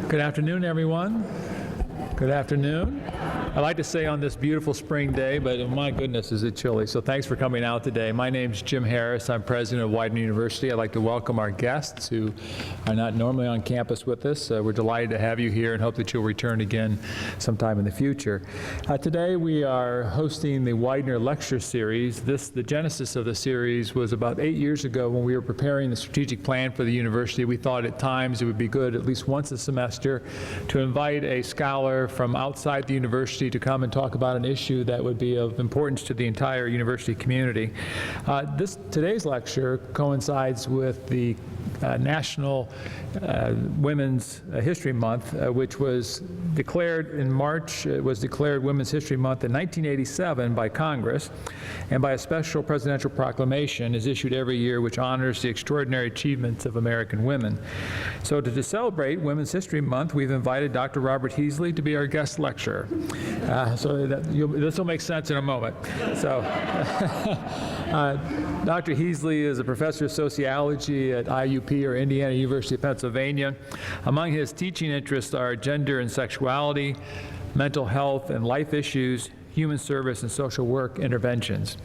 Good afternoon, everyone. Good afternoon. I like to say on this beautiful spring day, but my goodness, is it chilly. So thanks for coming out today. My name's Jim Harris. I'm president of Widener University. I'd like to welcome our guests who are not normally on campus with us. We're delighted to have you here and hope that you'll return again sometime in the future. Today we are hosting the Widener Lecture Series. The genesis of the series was about 8 years ago when we were preparing the strategic plan for the university. We thought at times it would be good at least once a semester to invite a scholar from outside the university to come and talk about an issue that would be of importance to the entire university community. Today's lecture coincides with the National Women's History Month, which was declared in March. It was declared Women's History Month in 1987 by Congress, and by a special presidential proclamation is issued every year which honors the extraordinary achievements of American women. So to celebrate Women's History Month, we've invited Dr. Robert Heasley to be our guest lecturer. This will make sense in a moment. So, Dr. Heasley is a professor of sociology at IUP, or Indiana University of Pennsylvania. Among his teaching interests are gender and sexuality, mental health and life issues, human service and social work interventions.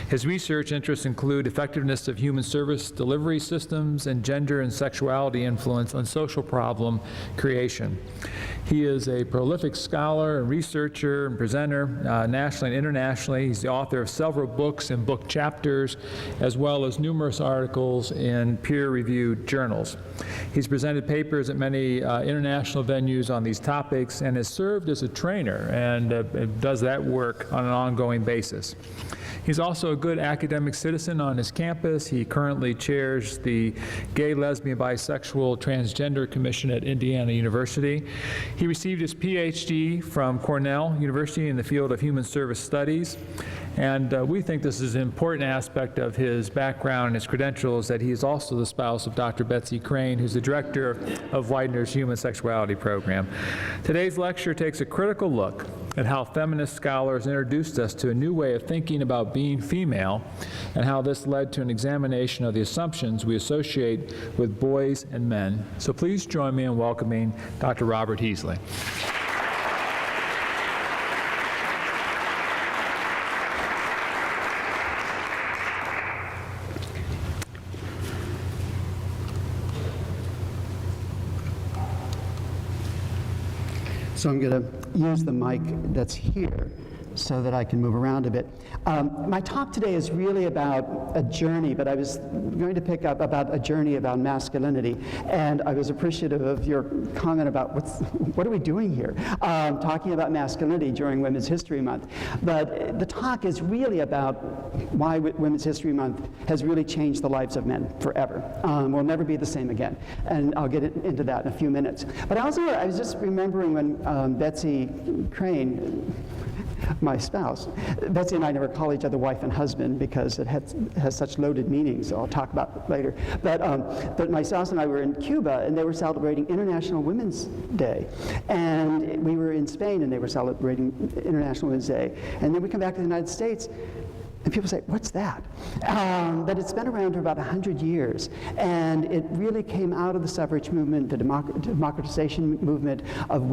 His research interests include effectiveness of human service delivery systems and gender and sexuality influence on social problem creation. He is a prolific scholar and researcher and presenter nationally and internationally. He's the author of several books and book chapters, as well as numerous articles in peer-reviewed journals. He's presented papers at many international venues on these topics and has served as a trainer and does that work on an ongoing basis. He's also a good academic citizen on his campus. He currently chairs the Gay, Lesbian, Bisexual, Transgender Commission at Indiana University. He received his PhD from Cornell University in the field of human service studies. And we think this is an important aspect of his background and his credentials, that he is also the spouse of Dr. Betsy Crane, who's the director of Widener's Human Sexuality Program. Today's lecture takes a critical look at how feminist scholars introduced us to a new way of thinking about being female, and how this led to an examination of the assumptions we associate with boys and men. So please join me in welcoming Dr. Robert Heasley. So I'm going to use the mic that's here so that I can move around a bit. My talk today is really about a journey, but I was going to pick up about a journey about masculinity, and I was appreciative of your comment about what are we doing here, talking about masculinity during Women's History Month. But the talk is really about why Women's History Month has really changed the lives of men forever. We'll never be the same again, and I'll get into that in a few minutes. But I was just remembering when Betsy Crane, my spouse, Betsy and I never call each other wife and husband because it has such loaded meanings, so I'll talk about it later. But my spouse and I were in Cuba, and they were celebrating International Women's Day. And we were in Spain, and they were celebrating International Women's Day. And then we come back to the United States, and people say, what's that? But it's been around for about 100 years, and it really came out of the suffrage movement, the democratization movement of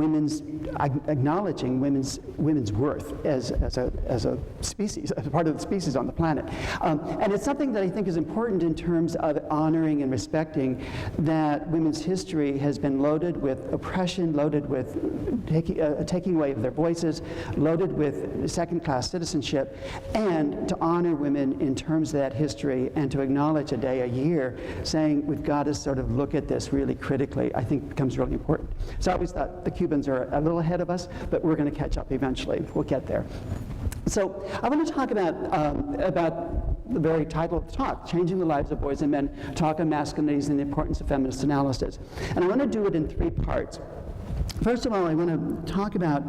acknowledging women's worth as a species, as a part of the species on the planet. And it's something that I think is important in terms of honoring and respecting that women's history has been loaded with oppression, loaded with taking away of their voices, loaded with second-class citizenship, and to honor women in terms of that history and to acknowledge a day a year saying we've got to sort of look at this really critically, I think becomes really important. So I always thought the Cubans are a little ahead of us, but we're going to catch up eventually. We'll get there. So I want to talk about the very title of the talk, Changing the Lives of Boys and Men, Talk on Masculinities and the Importance of Feminist Analysis. And I want to do it in 3 parts. First of all, I want to talk about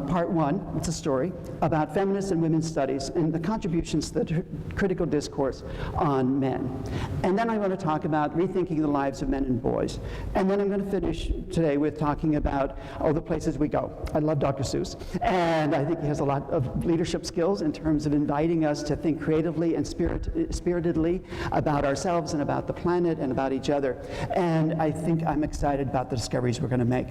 part one. It's a story about feminist and women's studies and the contributions to the critical discourse on men. And then I want to talk about rethinking the lives of men and boys. And then I'm going to finish today with talking about all the places we go. I love Dr. Seuss, and I think he has a lot of leadership skills in terms of inviting us to think creatively and spiritedly about ourselves and about the planet and about each other. And I think I'm excited about the discoveries we're going to make.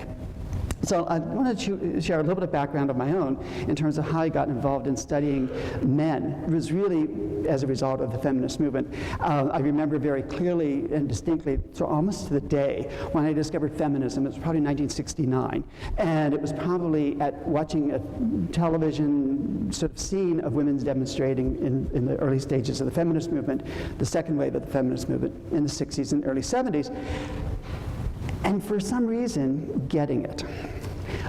So I want to share a little bit of background of my own in terms of how I got involved in studying men. It was really as a result of the feminist movement. I remember very clearly and distinctly, so almost to the day, when I discovered feminism. It was probably 1969. And it was probably at watching a television sort of scene of women's demonstrating in the early stages of the feminist movement, the second wave of the feminist movement in the 60s and early 70s. And for some reason, getting it.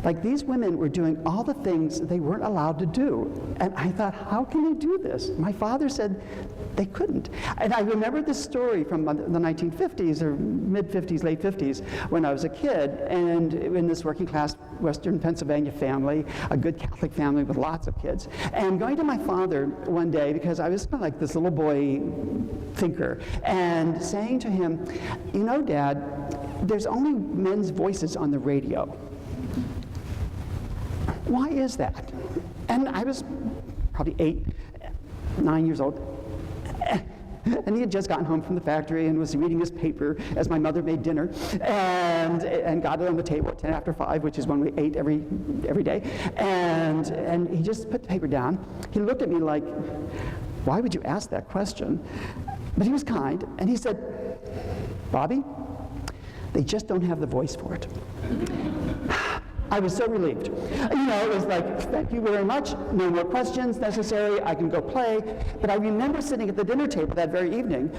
Like, these women were doing all the things they weren't allowed to do. And I thought, how can they do this? My father said they couldn't. And I remember this story from the 1950s or mid-50s, late 50s, when I was a kid, and in this working class Western Pennsylvania family, a good Catholic family with lots of kids, and going to my father one day, because I was kind of like this little boy thinker, and saying to him, you know, Dad, there's only men's voices on the radio. Why is that? And I was probably 8, 9 years old. And he had just gotten home from the factory and was reading his paper as my mother made dinner, and got it on the table at 10 after 5, which is when we ate every day. And he just put the paper down. He looked at me like, why would you ask that question? But he was kind, and he said, Bobby, they just don't have the voice for it. I was so relieved. You know, it was like, thank you very much, no more questions necessary, I can go play. But I remember sitting at the dinner table that very evening,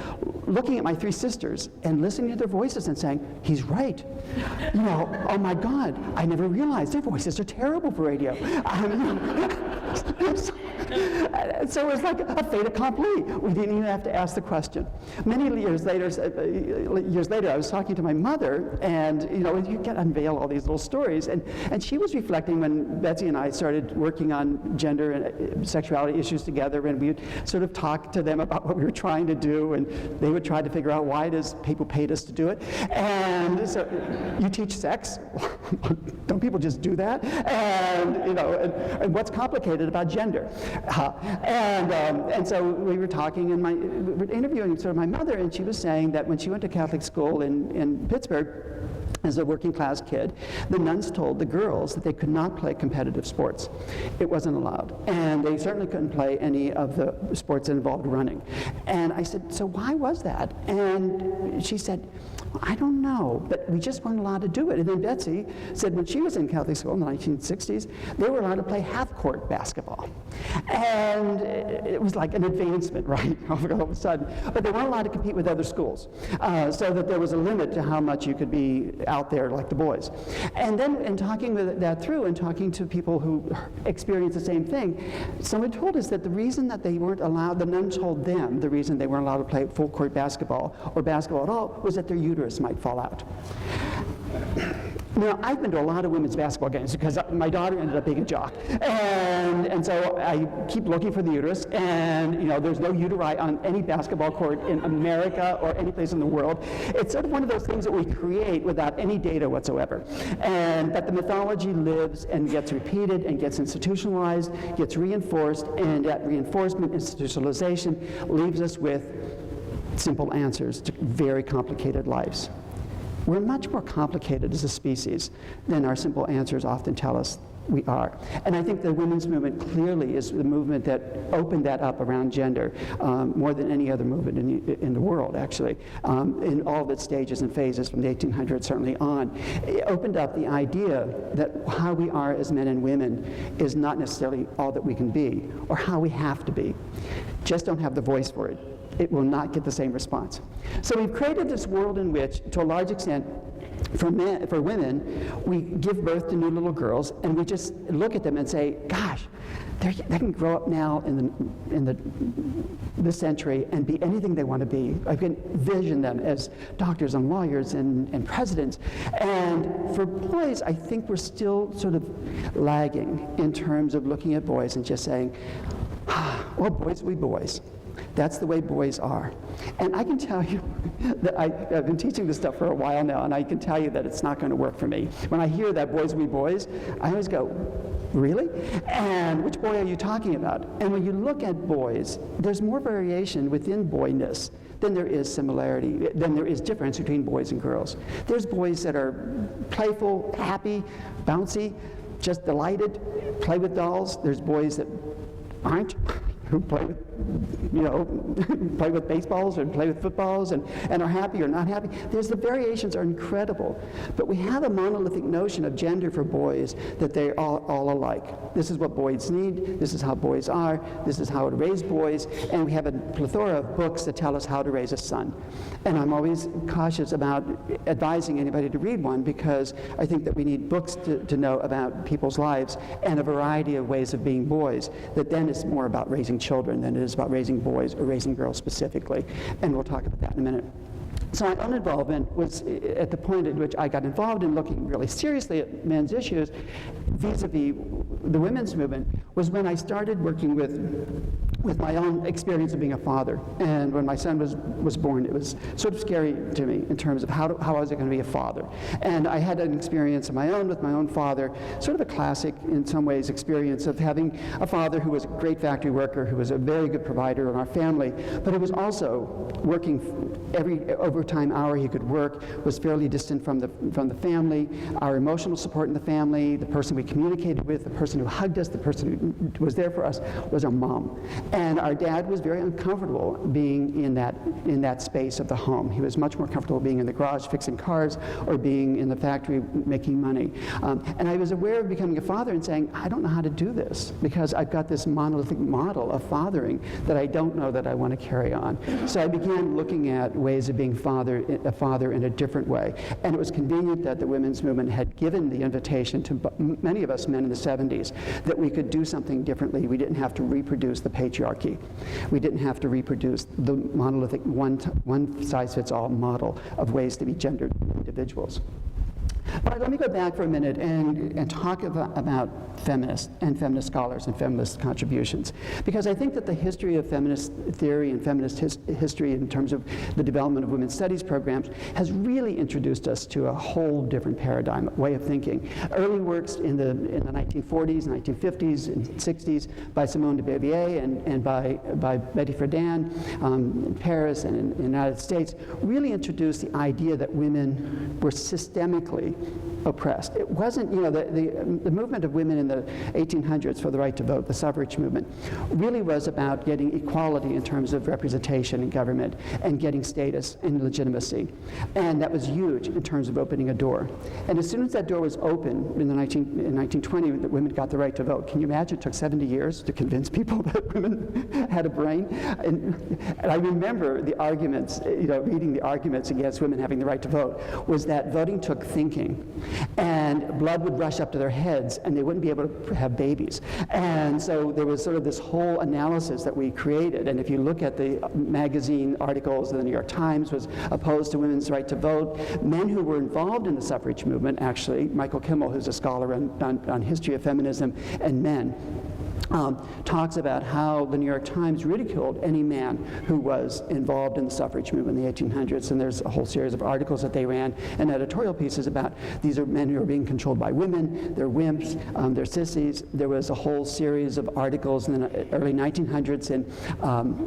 looking at my 3 sisters and listening to their voices and saying, he's right. You know, oh my God, I never realized their voices are terrible for radio. So it was like a fait accompli. We didn't even have to ask the question. Many years later, I was talking to my mother, and you know, you can unveil all these little stories, and she was reflecting when Betsy and I started working on gender and sexuality issues together, and we would sort of talk to them about what we were trying to do, and they would try to figure out why does people paid us to do it. And so, you teach sex? Don't people just do that? And you know, and what's complicated about gender? And so we were talking, and we were interviewing sort of my mother, and she was saying that when she went to Catholic school in Pittsburgh, as a working class kid, the nuns told the girls that they could not play competitive sports. It wasn't allowed. And they certainly couldn't play any of the sports that involved running. And I said, so why was that? And she said, I don't know, but we just weren't allowed to do it. And then Betsy said when she was in Catholic school in the 1960s, they were allowed to play half-court basketball. And it was like an advancement, right, all of a sudden. But they weren't allowed to compete with other schools, so that there was a limit to how much you could be out there like the boys. And then in talking that through and talking to people who experienced the same thing, someone told us that the reason that they weren't allowed, the nuns told them the reason they weren't allowed to play full-court basketball or basketball at all was that their uterus might fall out. Now, I've been to a lot of women's basketball games because my daughter ended up being a jock. And so I keep looking for the uterus, and you know, there's no uteri on any basketball court in America or any place in the world. It's sort of one of those things that we create without any data whatsoever. And that the mythology lives and gets repeated and gets institutionalized, gets reinforced, and that reinforcement, institutionalization, leaves us with simple answers to very complicated lives. We're much more complicated as a species than our simple answers often tell us we are. And I think the women's movement clearly is the movement that opened that up around gender more than any other movement in the world, actually, in all of its stages and phases from the 1800s certainly on. It opened up the idea that how we are as men and women is not necessarily all that we can be or how we have to be. Just don't have the voice for it. It will not get the same response. So we've created this world in which, to a large extent, for women, we give birth to new little girls, and we just look at them and say, gosh, they can grow up now in this century and be anything they want to be. I can envision them as doctors and lawyers and presidents. And for boys, I think we're still sort of lagging in terms of looking at boys and just saying, well, boys will be boys. That's the way boys are. And I can tell you that I've been teaching this stuff for a while now, and I can tell you that it's not going to work for me. When I hear that boys will be boys, I always go, really? And which boy are you talking about? And when you look at boys, there's more variation within boyness than there is similarity, than there is difference between boys and girls. There's boys that are playful, happy, bouncy, just delighted, play with dolls. There's boys that aren't, who play with, play with baseballs or play with footballs and are happy or not happy. The variations are incredible. But we have a monolithic notion of gender for boys that they're all alike. This is what boys need, this is how boys are, this is how to raise boys, and we have a plethora of books that tell us how to raise a son. And I'm always cautious about advising anybody to read one because I think that we need books to know about people's lives and a variety of ways of being boys that then is more about raising children than it is about raising boys or raising girls specifically. And we'll talk about that in a minute. So my own involvement was at the point at which I got involved in looking really seriously at men's issues vis-a-vis the women's movement was when I started working with my own experience of being a father. And when my son was born, it was sort of scary to me in terms of how was I going to be a father. And I had an experience of my own with my own father, sort of a classic, in some ways, experience of having a father who was a great factory worker, who was a very good provider in our family, but who was also working every overtime hour he could work, was fairly distant from the family. Our emotional support in the family, the person we communicated with, the person who hugged us, the person who was there for us was our mom. And our dad was very uncomfortable being in that space of the home. He was much more comfortable being in the garage fixing cars or being in the factory making money. And I was aware of becoming a father and saying, I don't know how to do this because I've got this monolithic model of fathering that I don't know that I want to carry on. So I began looking at ways of being a father in a different way. And it was convenient that the women's movement had given the invitation to many of us men in the 70s that we could do something differently. We didn't have to reproduce the patriarchy. We didn't have to reproduce the monolithic one-size-fits-all model of ways to be gendered individuals. But let me go back for a minute and talk about feminists and feminist scholars and feminist contributions. Because I think that the history of feminist theory and feminist history in terms of the development of women's studies programs has really introduced us to a whole different paradigm, way of thinking. Early works in the 1940s, 1950s, and 60s by Simone de Beauvoir and by Betty Friedan in Paris and in the United States really introduced the idea that women were systemically oppressed. It wasn't, the movement of women in the 1800s for the right to vote, the suffrage movement, really was about getting equality in terms of representation in government and getting status and legitimacy. And that was huge in terms of opening a door. And as soon as that door was open in 1920, that women got the right to vote. Can you imagine? It took 70 years to convince people that women had a brain. And I remember the arguments, reading the arguments against women having the right to vote, was that voting took thinking. And blood would rush up to their heads, and they wouldn't be able to have babies. And so there was sort of this whole analysis that we created. And if you look at the magazine articles, the New York Times was opposed to women's right to vote. Men who were involved in the suffrage movement, actually, Michael Kimmel, who's a scholar on history of feminism and men, talks about how the New York Times ridiculed any man who was involved in the suffrage movement in the 1800s. And there's a whole series of articles that they ran and editorial pieces about these are men who are being controlled by women, they're wimps, they're sissies. There was a whole series of articles in the early 1900s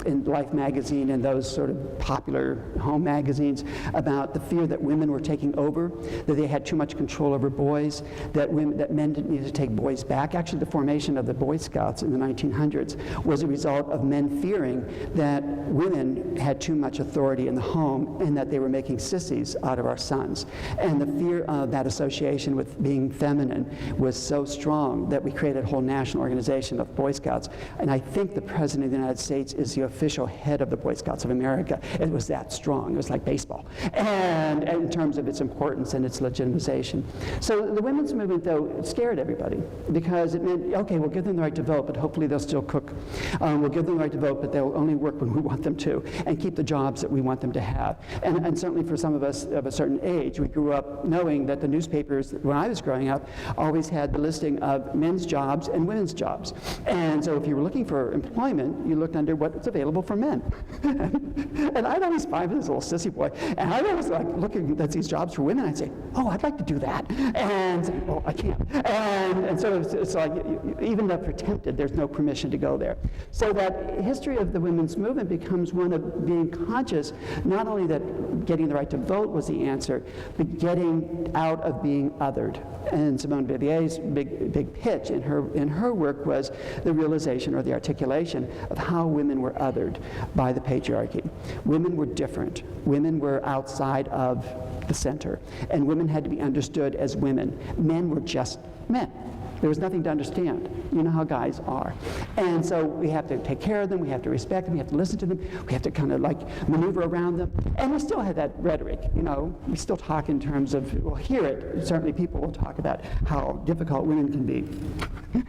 in Life magazine and those sort of popular home magazines about the fear that women were taking over, that they had too much control over boys, that men didn't need to take boys back. Actually, the formation of the Boy Scouts in the 1900s was a result of men fearing that women had too much authority in the home and that they were making sissies out of our sons. And the fear of that association with being feminine was so strong that we created a whole national organization of Boy Scouts. And I think the President of the United States is the official head of the Boy Scouts of America. It was that strong. It was like baseball. And in terms of its importance and its legitimization. So the women's movement, though, scared everybody because it meant, okay, we'll give them the right to vote, vote, but hopefully they'll still cook. We'll give them the right to vote, but they'll only work when we want them to, and keep the jobs that we want them to have. And certainly for some of us of a certain age, we grew up knowing that the newspapers, when I was growing up, always had the listing of men's jobs and women's jobs. And so if you were looking for employment, you looked under what's available for men. And I'd always find this little sissy boy, and I'd always like looking at these jobs for women, I'd say, oh, I'd like to do that. And, well, I can't. And so it's like, even if you're tempted, there's no permission to go there. So that history of the women's movement becomes one of being conscious, not only that getting the right to vote was the answer, but getting out of being othered. And Simone de Beauvoir's big pitch in her work was the realization or the articulation of how women were othered by the patriarchy. Women were different. Women were outside of the center. And women had to be understood as women. Men were just men. There was nothing to understand. You know how guys are. And so we have to take care of them, we have to respect them, we have to listen to them, we have to kind of like maneuver around them. And we still have that rhetoric, you know. We still talk in terms of, we'll hear it. Certainly people will talk about how difficult women can be.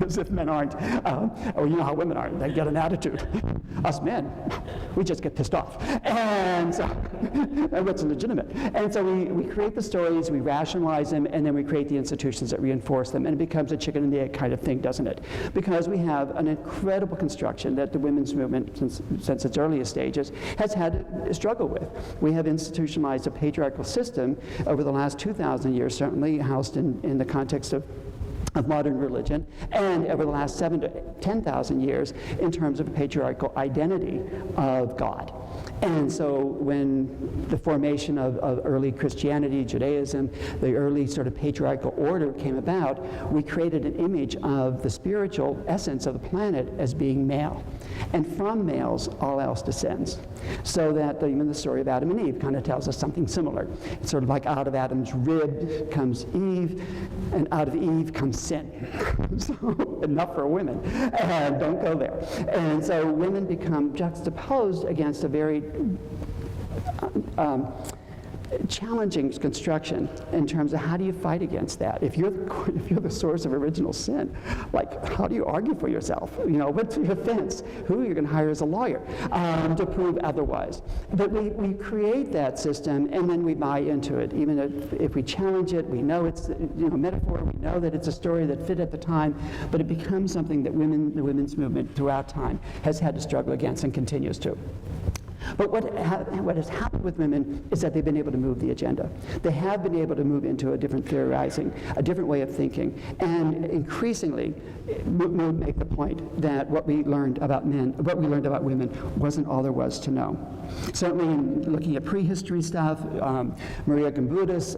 As if men aren't, or you know how women are, they get an attitude. Us men, we just get pissed off. And so, and what's legitimate. And so we create the stories, we rationalize them, and then we create the institutions that reinforce them. And it becomes a chicken and the egg kind of thing, doesn't it? Because we have an incredible construction that the women's movement, since its earliest stages, has had to struggle with. We have institutionalized a patriarchal system over the last 2,000 years, certainly housed in the context of modern religion, and over the last 7,000 to 10,000 years in terms of a patriarchal identity of God. And so when the formation of early Christianity, Judaism, the early sort of patriarchal order came about, we created an image of the spiritual essence of the planet as being male. And from males, all else descends. So that even the story of Adam and Eve kind of tells us something similar. It's sort of like out of Adam's rib comes Eve, and out of Eve comes sin. So enough for women. Don't go there. And so women become juxtaposed against a very challenging construction in terms of how do you fight against that? If you're the source of original sin, like how do you argue for yourself? You know, what's the offense? Who are you going to hire as a lawyer to prove otherwise? But we create that system and then we buy into it. Even if we challenge it, we know it's a metaphor. We know that it's a story that fit at the time, but it becomes something that the women's movement throughout time has had to struggle against and continues to. But what has happened with women is that they've been able to move the agenda. They have been able to move into a different theorizing, a different way of thinking, and increasingly make the point that what we learned about men, what we learned about women, wasn't all there was to know. Certainly in looking at prehistory stuff, Maria Gimbutas,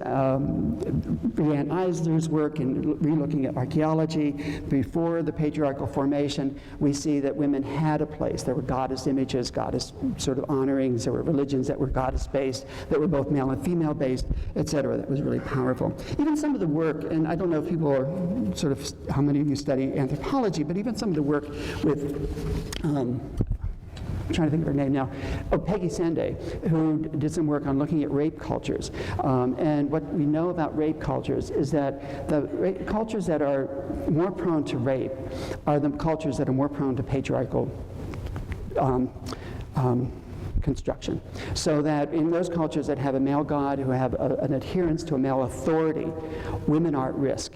Brianne Eisler's work in relooking at archaeology, before the patriarchal formation, we see that women had a place. There were goddess images, goddess sort of honorings, there were religions that were goddess-based, that were both male and female-based, etc. That was really powerful. Even some of the work, and I don't know if people are sort of, how many of you study anthropology, but even some of the work with, I'm trying to think of her name now. Oh, Peggy Sande, who did some work on looking at rape cultures. And what we know about rape cultures is that the cultures that are more prone to rape are the cultures that are more prone to patriarchal construction. So that in those cultures that have a male god, who have an adherence to a male authority, women are at risk.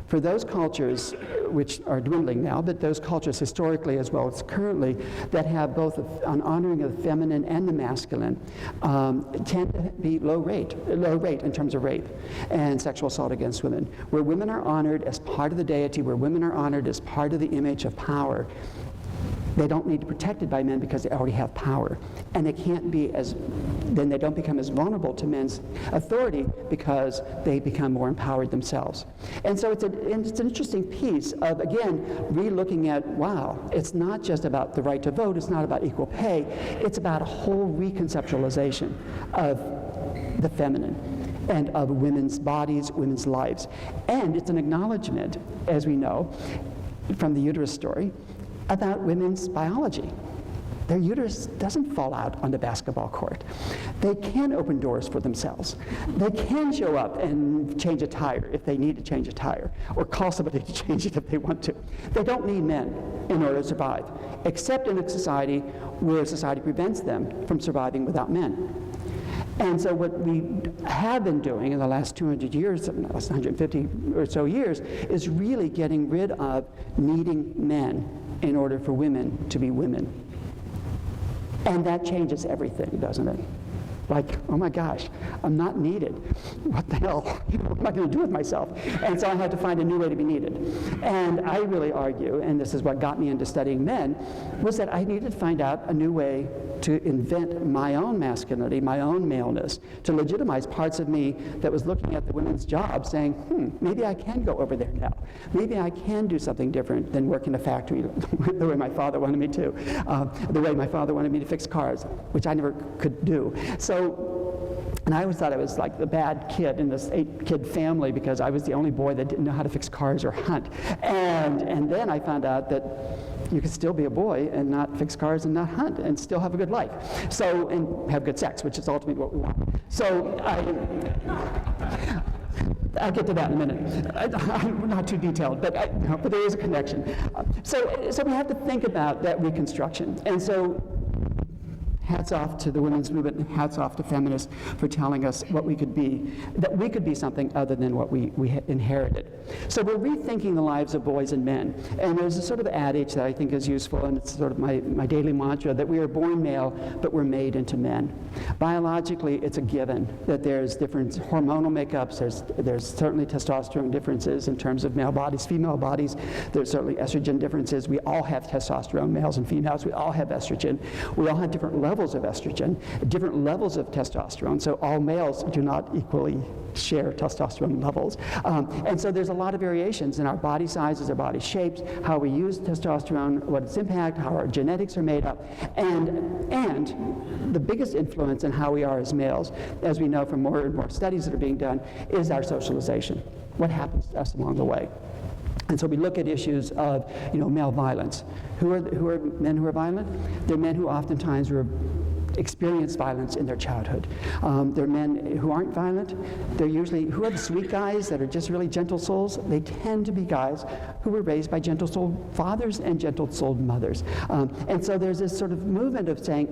For those cultures, which are dwindling now, but those cultures historically as well as currently, that have both an honoring of the feminine and the masculine, tend to be low rate in terms of rape and sexual assault against women. Where women are honored as part of the deity, where women are honored as part of the image of power, they don't need to be protected by men because they already have power. And they can't be then they don't become as vulnerable to men's authority because they become more empowered themselves. And so it's an interesting piece of, again, re-looking at, wow, it's not just about the right to vote, it's not about equal pay, it's about a whole reconceptualization of the feminine and of women's bodies, women's lives. And it's an acknowledgement, as we know, from the uterus story, about women's biology. their uterus doesn't fall out on the basketball court. They can open doors for themselves. They can show up and change a tire if they need to change a tire, or call somebody to change it if they want to. They don't need men in order to survive, except in a society where society prevents them from surviving without men. And so what we have been doing in the last 200 years, the last 150 or so years, is really getting rid of needing men in order for women to be women. And that changes everything, doesn't it? Like, oh my gosh, I'm not needed. What the hell? What am I going to do with myself? And so I had to find a new way to be needed. And I really argue, and this is what got me into studying men, was that I needed to find out a new way to invent my own masculinity, my own maleness, to legitimize parts of me that was looking at the women's job saying, maybe I can go over there now. Maybe I can do something different than work in a factory the way my father wanted me to, the way my father wanted me to fix cars, which I never could do. And I always thought I was like the bad kid in this 8-kid family because I was the only boy that didn't know how to fix cars or hunt. And then I found out that you could still be a boy and not fix cars and not hunt and still have a good life. So, and have good sex, which is ultimately what we want. So I'll get to that in a minute. I'm not too detailed, but there is a connection. So we have to think about that reconstruction. And so hats off to the women's movement, and hats off to feminists for telling us what we could be, that we could be something other than what we inherited. So we're rethinking the lives of boys and men. And there's a sort of adage that I think is useful, and it's sort of my daily mantra, that we are born male, but we're made into men. Biologically, it's a given that there's different hormonal makeups. There's certainly testosterone differences in terms of male bodies, female bodies. There's certainly estrogen differences. We all have testosterone, males and females. We all have estrogen. We all have different levels of estrogen, different levels of testosterone, so all males do not equally share testosterone levels. And so there's a lot of variations in our body sizes, our body shapes, how we use testosterone, what its impact, how our genetics are made up, and the biggest influence in how we are as males, as we know from more and more studies that are being done, is our socialization. What happens to us along the way? And so we look at issues of, male violence. Who are men who are violent? They're men who oftentimes experience violence in their childhood. They're men who aren't violent. They're usually, who are the sweet guys that are just really gentle souls? They tend to be guys who were raised by gentle-souled fathers and gentle-souled mothers. And so there's this sort of movement of saying,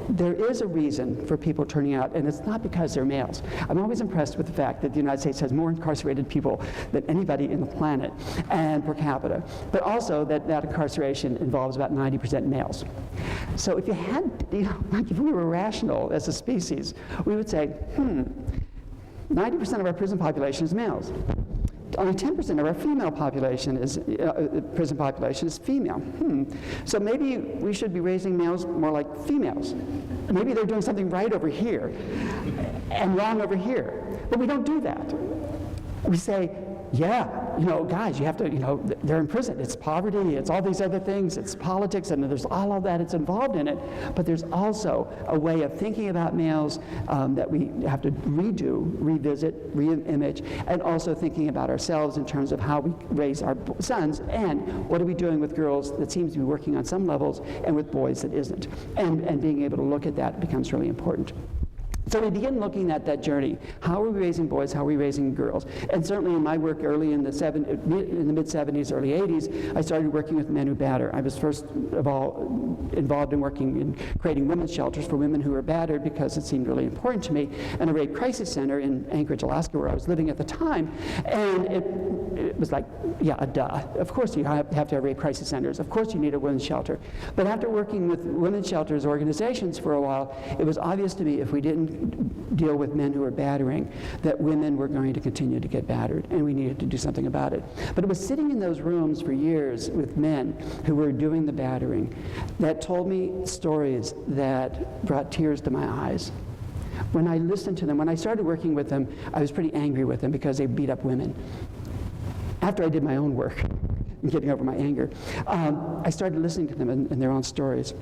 there is a reason for people turning out, and it's not because they're males. I'm always impressed with the fact that the United States has more incarcerated people than anybody in the planet, and per capita, but also that incarceration involves about 90% males. So if you had, like if we were rational as a species, we would say, 90% of our prison population is males. Only 10% of our female population is, prison population is female. So maybe we should be raising males more like females. Maybe they're doing something right over here and wrong over here. But we don't do that. We say, guys, you have to, they're in prison. It's poverty, it's all these other things, it's politics, and there's all of that, it's involved in it. But there's also a way of thinking about males that we have to revisit, re-image, and also thinking about ourselves in terms of how we raise our sons, and what are we doing with girls that seems to be working on some levels, and with boys that isn't. And being able to look at that becomes really important. So we begin looking at that journey. How are we raising boys? How are we raising girls? And certainly in my work early in the mid-70s, early 80s, I started working with men who batter. I was first of all involved in working in creating women's shelters for women who were battered because it seemed really important to me, and a rape crisis center in Anchorage, Alaska, where I was living at the time. And it was like, duh. Of course you have to have rape crisis centers. Of course you need a women's shelter. But after working with women's shelters organizations for a while, it was obvious to me if we didn't deal with men who were battering, that women were going to continue to get battered, and we needed to do something about it. But it was sitting in those rooms for years with men who were doing the battering that told me stories that brought tears to my eyes. When I listened to them, when I started working with them, I was pretty angry with them because they beat up women. After I did my own work, getting over my anger, I started listening to them and their own stories.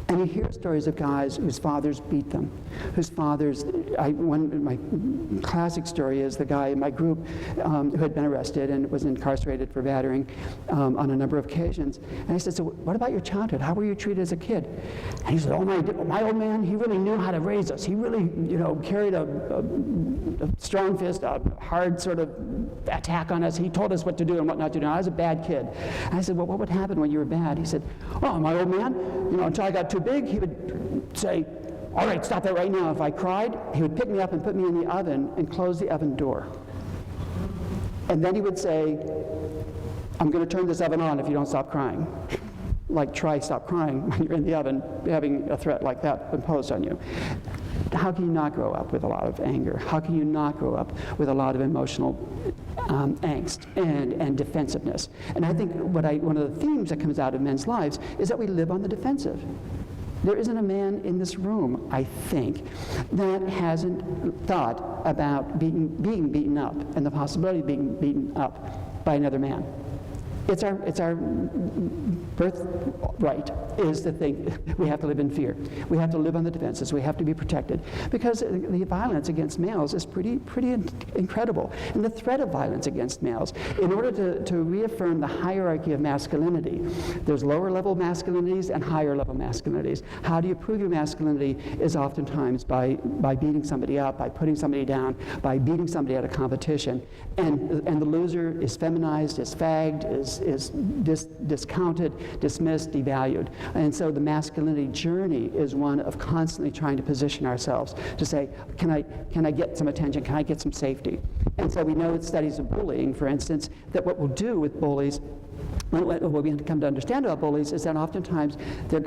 And you hear stories of guys whose fathers beat them, whose fathers, my classic story is the guy in my group who had been arrested and was incarcerated for battering on a number of occasions. And I said, so what about your childhood? How were you treated as a kid? And he said, oh, my old man, he really knew how to raise us. He really, carried a strong fist, a hard sort of attack on us. He told us what to do and what not to do. And I was a bad kid. And I said, well, what would happen when you were bad? He said, oh, my old man, until I got too big, he would say, all right, stop that right now. If I cried, he would pick me up and put me in the oven and close the oven door. And then he would say, I'm going to turn this oven on if you don't stop crying. Like, try stop crying when you're in the oven, having a threat like that imposed on you. How can you not grow up with a lot of anger? How can you not grow up with a lot of emotional angst and defensiveness? And I think one of the themes that comes out of men's lives is that we live on the defensive. There isn't a man in this room, I think, that hasn't thought about being beaten up and the possibility of being beaten up by another man. It's our birthright is to think we have to live in fear. We have to live on the defenses. We have to be protected because the violence against males is pretty incredible. And the threat of violence against males, in order to reaffirm the hierarchy of masculinity, there's lower level masculinities and higher level masculinities. How do you prove your masculinity is oftentimes by beating somebody up, by putting somebody down, by beating somebody at a competition. And the loser is feminized, is fagged, is discounted, dismissed, devalued. And so the masculinity journey is one of constantly trying to position ourselves to say, can I get some attention? Can I get some safety? And so we know in studies of bullying, for instance, that what we'll do with bullies, what we have to come to understand about bullies is that oftentimes they're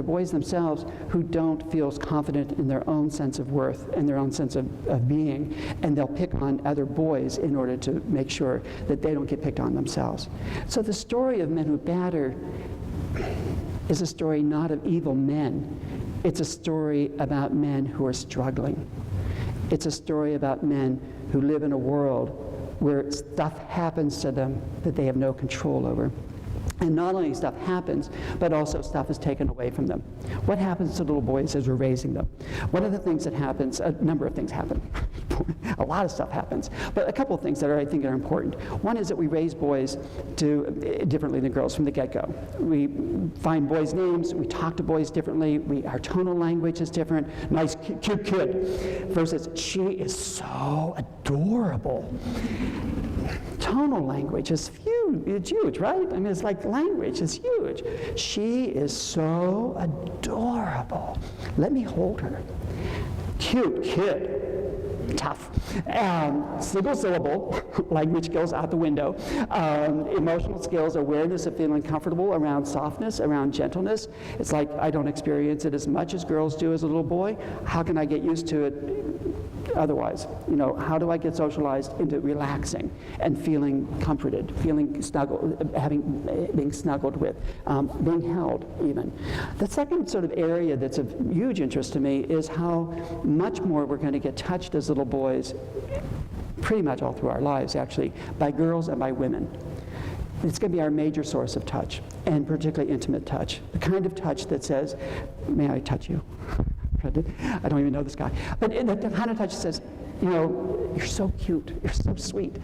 boys themselves who don't feel confident in their own sense of worth and their own sense of being, and they'll pick on other boys in order to make sure that they don't get picked on themselves. So the story of men who batter is a story not of evil men. It's a story about men who are struggling. It's a story about men who live in a world where stuff happens to them that they have no control over. And not only stuff happens, but also stuff is taken away from them. What happens to little boys as we're raising them? One of the things that happens, a number of things happen. A lot of stuff happens. But a couple of things that I think are important. One is that we raise boys differently than girls from the get-go. We find boys' names, we talk to boys differently, our tonal language is different. Nice, cute kid versus she is so adorable. Tonal language is huge. It's huge, right? I mean, it's like language is huge. She is so adorable. Let me hold her. Cute kid. Tough. Single syllable, language goes out the window. Emotional skills, awareness of feeling comfortable around softness, around gentleness. It's like I don't experience it as much as girls do as a little boy. How can I get used to it otherwise? How do I get socialized into relaxing and feeling comforted, feeling snuggled, being snuggled with, being held even. The second sort of area that's of huge interest to me is how much more we're going to get touched as little boys, pretty much all through our lives actually, by girls and by women. It's going to be our major source of touch, and particularly intimate touch. The kind of touch that says, may I touch you? I don't even know this guy. But the kind of touch that says, you're so cute, you're so sweet.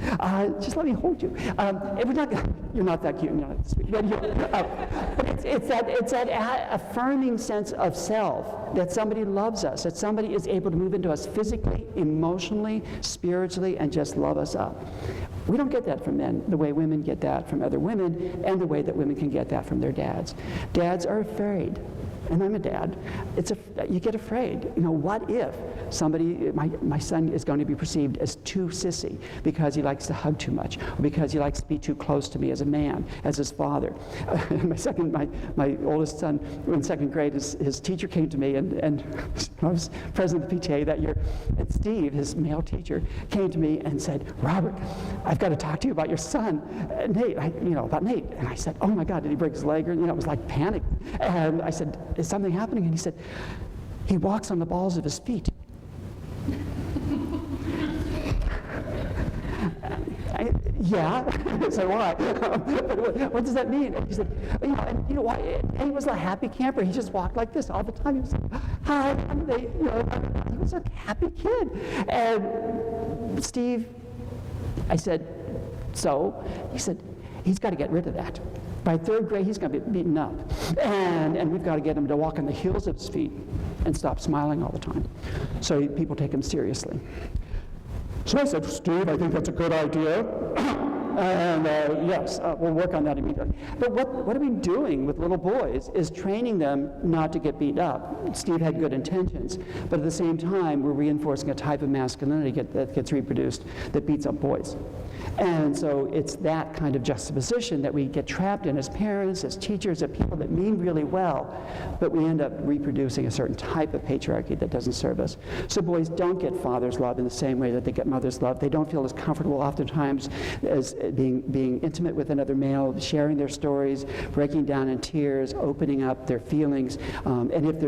Just let me hold you. You're not that cute, you're not that sweet. But it's that affirming sense of self, that somebody loves us, that somebody is able to move into us physically, emotionally, spiritually, and just love us up. We don't get that from men the way women get that from other women, and the way that women can get that from their dads. Dads are afraid. And I'm a dad. You get afraid. What if my son is going to be perceived as too sissy because he likes to hug too much, or because he likes to be too close to me as a man, as his father? My oldest son, in second grade, his teacher came to me, and I was president of the PTA that year, and Steve, his male teacher, came to me and said, Robert, I've got to talk to you about your son, Nate, about Nate. And I said, oh my God, did he break his leg? Or, it was like panic. And I said, is something happening? And he said, he walks on the balls of his feet. yeah. I said, why? What does that mean? And he said, and you know why? And he was a happy camper. He just walked like this all the time. He was like, hi. He was a happy kid. And Steve, I said, so? He said, he's got to get rid of that. By third grade, he's going to be beaten up. And we've got to get him to walk on the heels of his feet and stop smiling all the time, so people take him seriously. So I said, Steve, I think that's a good idea. And yes, we'll work on that immediately. But what are we doing with little boys is training them not to get beat up. Steve had good intentions, but at the same time, we're reinforcing a type of masculinity that gets reproduced that beats up boys. And so it's that kind of juxtaposition that we get trapped in as parents, as teachers, as people that mean really well, but we end up reproducing a certain type of patriarchy that doesn't serve us. So boys don't get father's love in the same way that they get mother's love. They don't feel as comfortable oftentimes as being intimate with another male, sharing their stories, breaking down in tears, opening up their feelings. And if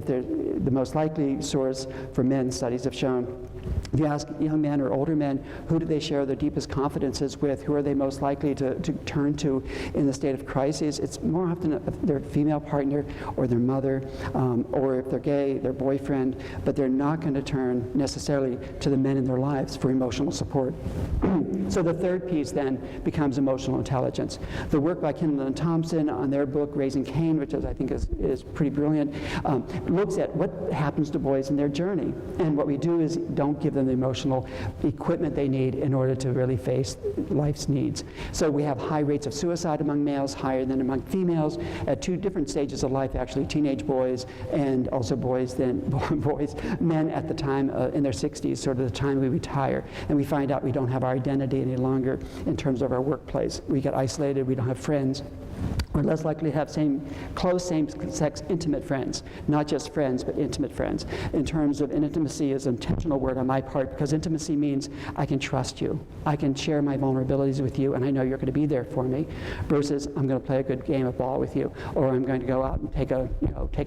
they're the most likely source for men, studies have shown, if you ask young men or older men, who do they share their deepest confidences with? Who are they most likely to turn to in the state of crisis? It's more often their female partner or their mother, or if they're gay, their boyfriend, but they're not going to turn necessarily to the men in their lives for emotional support. So the third piece then becomes emotional intelligence. The work by Kindle and Thompson on their book, Raising Cain, which I think is pretty brilliant, looks at what happens to boys in their journey. And what we do is don't give them the emotional equipment they need in order to really face life's needs. So we have high rates of suicide among males, higher than among females, at two different stages of life, actually, teenage boys and also men at the time in their 60s, sort of the time we retire. And we find out we don't have our identity any longer in terms of our workplace. We get isolated, we don't have friends. We're less likely to have close same-sex intimate friends, not just friends, but intimate friends. In terms of intimacy is an intentional word on my part, because intimacy means I can trust you. I can share my vulnerabilities with you, and I know you're going to be there for me, versus I'm going to play a good game of ball with you, or I'm going to go out and take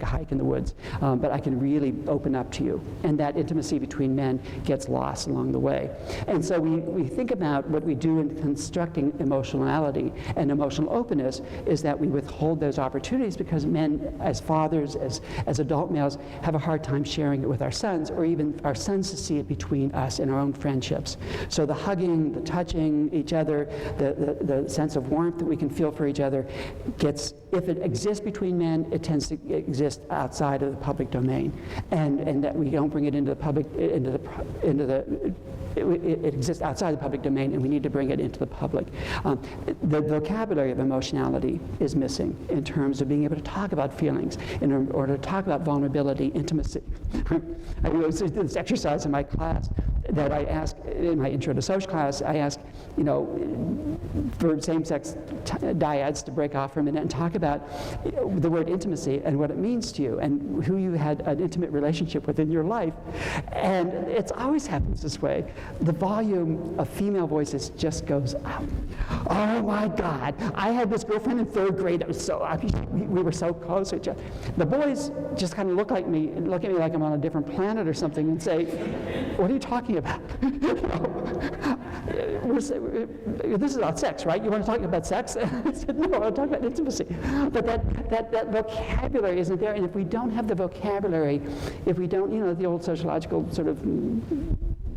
a hike in the woods. But I can really open up to you. And that intimacy between men gets lost along the way. And so we think about what we do in constructing emotionality and emotional openness is that we withhold those opportunities because men, as fathers, as adult males, have a hard time sharing it with our sons, or even our sons to see it between us in our own friendships. So the hugging, the touching each other, the sense of warmth that we can feel for each other if it exists between men, it tends to exist outside of the public domain, and that we don't bring it into the public, it exists outside the public domain, and we need to bring it into the public. The vocabulary of emotionality is missing in terms of being able to talk about feelings, in order to talk about vulnerability, intimacy. I did this exercise in my class that I asked, in my intro to social class, I asked, for same-sex dyads to break off for a minute and talk about the word intimacy and what it means to you and who you had an intimate relationship with in your life. And it always happens this way. The volume of female voices just goes up. Oh my God, I had this girlfriend in third grade that was we were so close to each other. The boys just kind of look at me like I'm on a different planet or something and say, what are you talking about? This is about sex, right? You want to talk about sex? I said, no, I want to talk about intimacy. But that vocabulary isn't there, and if we don't have the vocabulary, if we don't, the old sociological sort of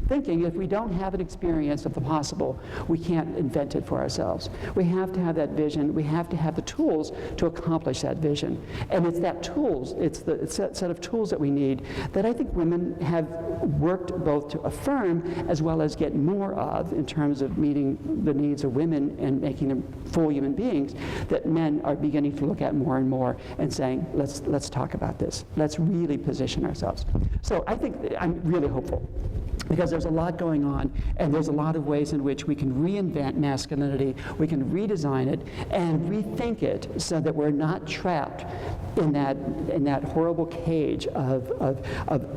thinking, if we don't have an experience of the possible, we can't invent it for ourselves. We have to have that vision. We have to have the tools to accomplish that vision. And it's that tools, it's the set of tools that we need that I think women have worked both to affirm as well as get more of in terms of meeting the needs of women and making them full human beings, that men are beginning to look at more and more and saying, let's talk about this. Let's really position ourselves. So I think I'm really hopeful, because there's a lot going on, and there's a lot of ways in which we can reinvent masculinity, we can redesign it, and rethink it so that we're not trapped in that horrible cage of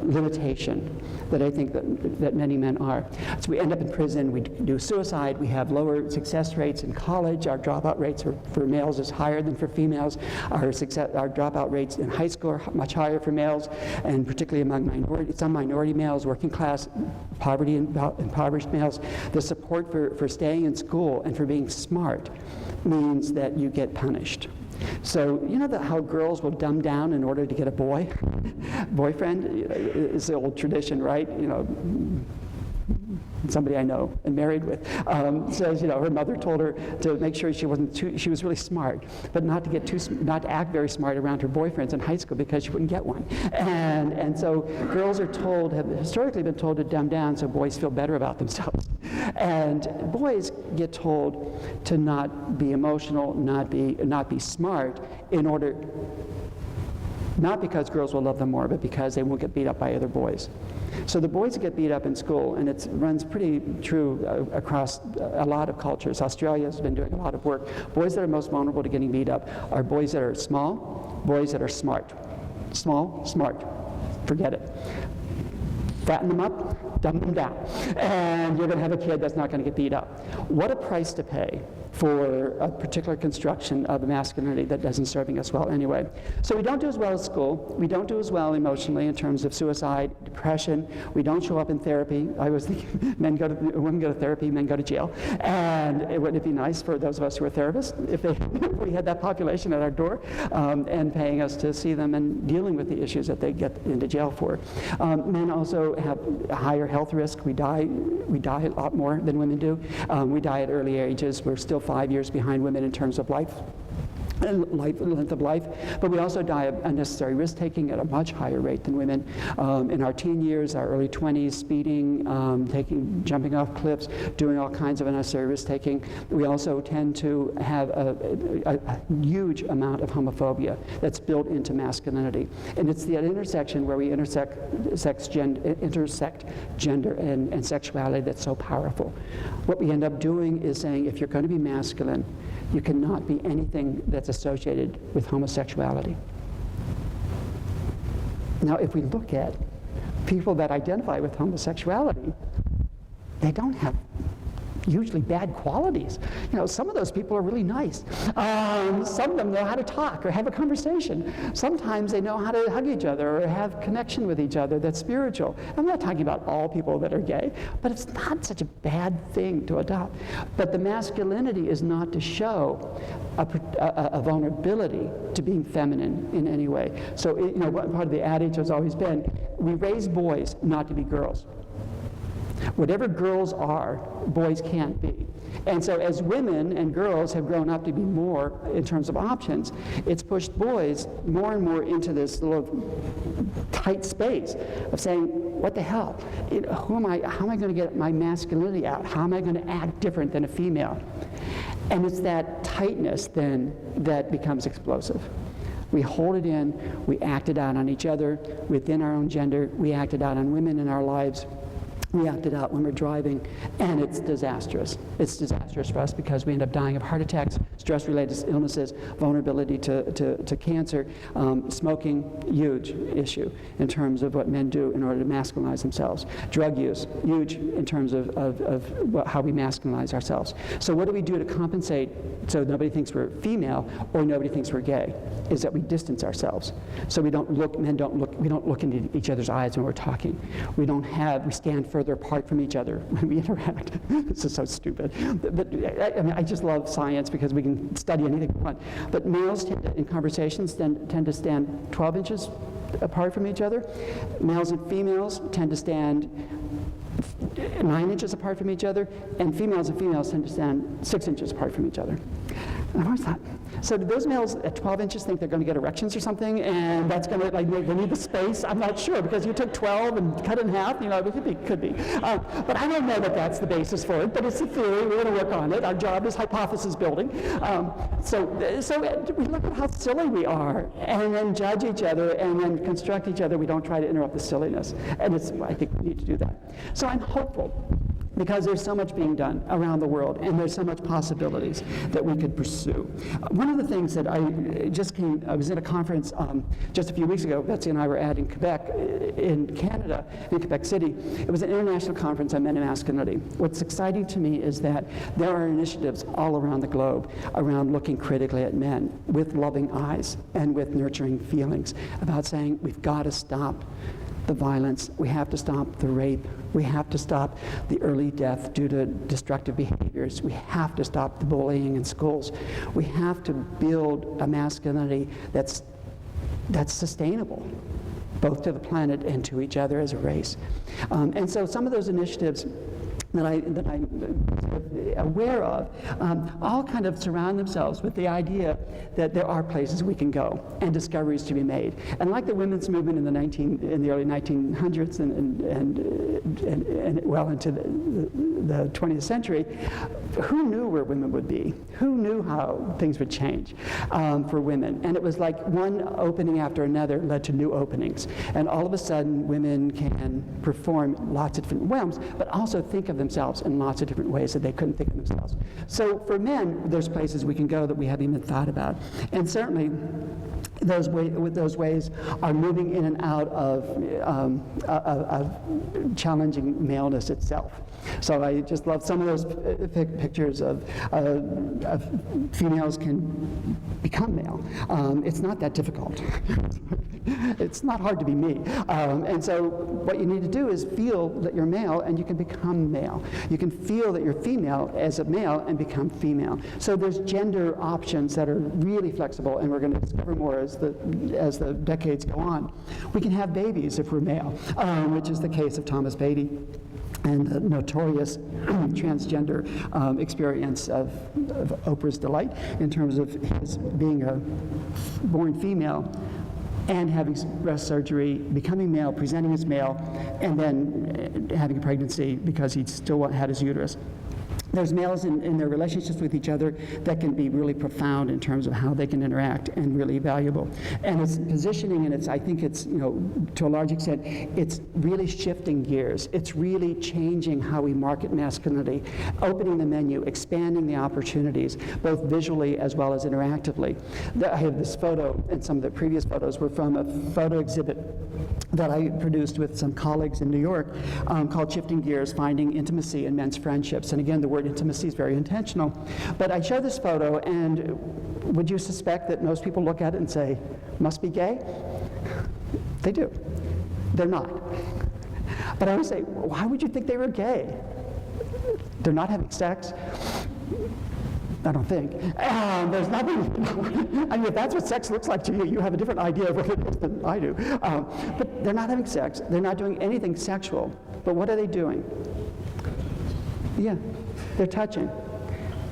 limitation that I think that many men are. So we end up in prison, we do suicide, we have lower success rates in college, our dropout rates for males is higher than for females, our dropout rates in high school are much higher for males, and particularly among some minority males, working class, poverty impoverished males. The support for staying in school and for being smart means that you get punished. So you know how girls will dumb down in order to get a boyfriend? It's the old tradition, right? You know, somebody I know and married with says, you know, her mother told her to make sure she was really smart, but not to act very smart around her boyfriends in high school because she wouldn't get one. And so girls have historically been told to dumb down so boys feel better about themselves. And boys get told to not be emotional, not be smart, in order, not because girls will love them more, but because they won't get beat up by other boys. So the boys get beat up in school, and it runs pretty true across a lot of cultures. Australia has been doing a lot of work. Boys that are most vulnerable to getting beat up are boys that are small, boys that are smart. Small, smart, forget it. Fatten them up, dumb them down, and you're going to have a kid that's not going to get beat up. What a price to pay for a particular construction of masculinity that isn't serving us well anyway. So we don't do as well at school. We don't do as well emotionally in terms of suicide, depression. We don't show up in therapy. I was thinking women go to therapy, men go to jail. And wouldn't it be nice for those of us who are therapists if we had that population at our door and paying us to see them and dealing with the issues that they get into jail for. Men also have a higher health risk. We die a lot more than women do. We die at early ages. We're still 5 years behind women in terms of length of life, but we also die of unnecessary risk-taking at a much higher rate than women. In our teen years, our early 20s, speeding, jumping off cliffs, doing all kinds of unnecessary risk-taking. We also tend to have a huge amount of homophobia that's built into masculinity. And it's the intersection where we intersect gender and sexuality that's so powerful. What we end up doing is saying, if you're going to be masculine, you cannot be anything that's associated with homosexuality. Now, if we look at people that identify with homosexuality, they don't have usually bad qualities. You know, some of those people are really nice. Some of them know how to talk or have a conversation. Sometimes they know how to hug each other or have connection with each other that's spiritual. I'm not talking about all people that are gay, but it's not such a bad thing to adopt. But the masculinity is not to show a vulnerability to being feminine in any way. So, you know, part of the adage has always been, we raise boys not to be girls. Whatever girls are, boys can't be. And so as women and girls have grown up to be more in terms of options, it's pushed boys more and more into this little tight space of saying, what the hell? How am I going to get my masculinity out? How am I going to act different than a female? And it's that tightness then that becomes explosive. We hold it in, we act it out on each other within our own gender, we act it out on women in our lives. We act it out when we're driving, and it's disastrous. It's disastrous for us because we end up dying of heart attacks, stress-related illnesses, vulnerability to cancer, smoking, huge issue in terms of what men do in order to masculinize themselves. Drug use, huge in terms of how we masculinize ourselves. So what do we do to compensate so nobody thinks we're female or nobody thinks we're gay? Is that we distance ourselves. So we don't look into each other's eyes when we're talking. We stand further apart from each other when we interact. This is so stupid. But I mean, I just love science because we can study anything we want. But males in conversations tend to stand 12 inches apart from each other. Males and females tend to stand 9 inches apart from each other, and females tend to stand 6 inches apart from each other. And I always thought, so do those males at 12 inches think they're going to get erections or something, and that's going to, like, they need the space? I'm not sure, because you took 12 and cut it in half, you know, it could be. But I don't know that that's the basis for it, but it's a theory, we're going to work on it. Our job is hypothesis building. So we look at how silly we are, and then judge each other, and then construct each other. We don't try to interrupt the silliness, and I think we need to do that. So I'm hopeful because there's so much being done around the world, and there's so much possibilities that we could pursue. One of the things that I was in a conference just a few weeks ago, Betsy and I were at in Quebec, in Canada, in Quebec City. It was an international conference on men and masculinity. What's exciting to me is that there are initiatives all around the globe around looking critically at men with loving eyes and with nurturing feelings, about saying we've got to stop the violence, we have to stop the rape, we have to stop the early death due to destructive behaviors, we have to stop the bullying in schools, we have to build a masculinity that's sustainable, both to the planet and to each other as a race. And so some of those initiatives that I'm aware of all kind of surround themselves with the idea that there are places we can go and discoveries to be made. And like the women's movement in the early 1900s and well into the 20th century, who knew where women would be? Who knew how things would change for women? And it was like one opening after another led to new openings. And all of a sudden, women can perform lots of different realms, but also think of themselves in lots of different ways that they couldn't think of themselves. So for men, there's places we can go that we haven't even thought about. And certainly, those ways are moving in and out of challenging maleness itself. So I just love some of those pictures of females can become male. It's not that difficult. It's not hard to be me. And so what you need to do is feel that you're male and you can become male. You can feel that you're female as a male and become female. So there's gender options that are really flexible, and we're going to discover more as the decades go on. We can have babies if we're male, which is the case of Thomas Beatty and the notorious transgender experience of Oprah's Delight in terms of his being a born female and having breast surgery, becoming male, presenting as male, and then having a pregnancy because he still had his uterus. There's males in their relationships with each other that can be really profound in terms of how they can interact and really valuable. And it's positioning, and I think it's, to a large extent, it's really shifting gears. It's really changing how we market masculinity, opening the menu, expanding the opportunities, both visually as well as interactively. I have this photo, and some of the previous photos were from a photo exhibit that I produced with some colleagues in New York called Shifting Gears, Finding Intimacy in Men's Friendships. And again, the word intimacy is very intentional. But I show this photo, and would you suspect that most people look at it and say, must be gay? They do. They're not. But I always say, why would you think they were gay? They're not having sex. I don't think. There's nothing. I mean, if that's what sex looks like to you, you have a different idea of what it is than I do. But they're not having sex. They're not doing anything sexual. But what are they doing? Yeah, they're touching.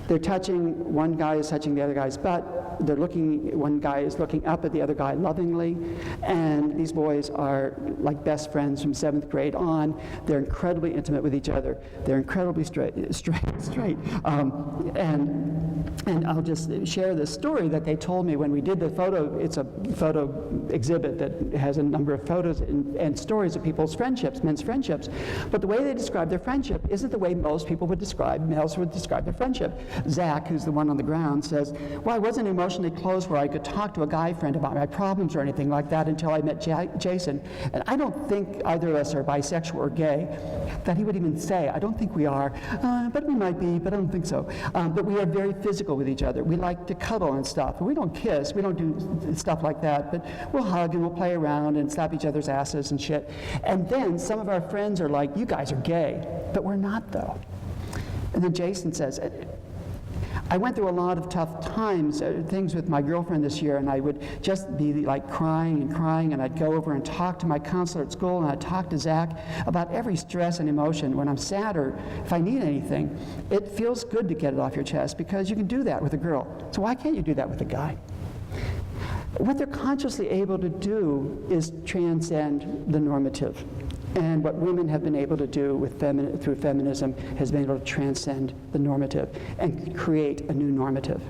They're touching. One guy is touching the other guy's butt. They're looking. One guy is looking up at the other guy lovingly. And these boys are like best friends from 7th grade on. They're incredibly intimate with each other. They're incredibly straight. And I'll just share this story that they told me when we did the photo. It's a photo exhibit that has a number of photos and stories of people's friendships, men's friendships. But the way they describe their friendship isn't the way most people would describe, males would describe their friendship. Zach, who's the one on the ground, says, well, I wasn't emotionally close where I could talk to a guy friend about my problems or anything like that until I met Jason. And I don't think either of us are bisexual or gay, that he would even say, I don't think we are, but we might be, but I don't think so. But we are very physical with each other. We like to cuddle and stuff. We don't kiss, we don't do stuff like that, but we'll hug and we'll play around and slap each other's asses and shit. And then some of our friends are like, you guys are gay, but we're not though. And then Jason says, I went through a lot of tough times, things with my girlfriend this year, and I would just be like crying, and I'd go over and talk to my counselor at school, and I'd talk to Zach about every stress and emotion. When I'm sad or if I need anything, it feels good to get it off your chest because you can do that with a girl. So why can't you do that with a guy? What they're consciously able to do is transcend the normative. And what women have been able to do with through feminism has been able to transcend the normative and create a new normative.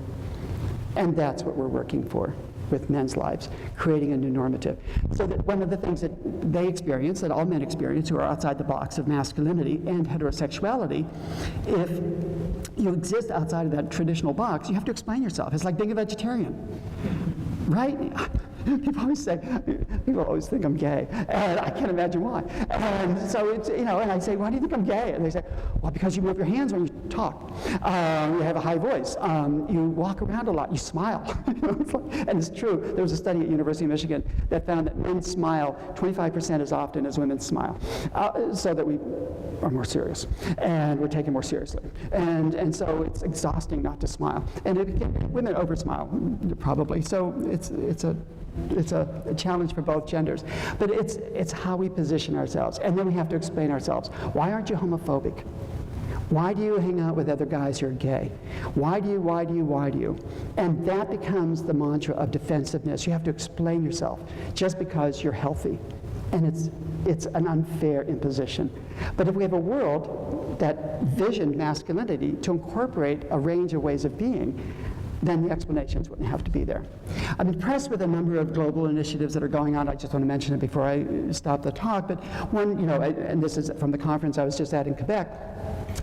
And that's what we're working for. with men's lives, creating a new normative. So that one of the things that they experience, that all men experience who are outside the box of masculinity and heterosexuality, if you exist outside of that traditional box, you have to explain yourself. It's like being a vegetarian, right? People always think I'm gay, and I can't imagine why. And so it's, and I say, why do you think I'm gay? And they say, well, because you move your hands when you talk. You have a high voice. You walk around a lot. You smile. And it's true. There was a study at University of Michigan that found that men smile 25% as often as women smile, so that we are more serious, and we're taken more seriously. And so it's exhausting not to smile. And women over smile, probably. So it's a challenge for both genders. But it's how we position ourselves. And then we have to explain ourselves. Why aren't you homophobic? Why do you hang out with other guys who are gay? Why do you? And that becomes the mantra of defensiveness. You have to explain yourself just because you're healthy. And it's an unfair imposition. But if we have a world that visioned masculinity to incorporate a range of ways of being, then the explanations wouldn't have to be there. I'm impressed with a number of global initiatives that are going on. I just want to mention it before I stop the talk. But one, and this is from the conference I was just at in Quebec,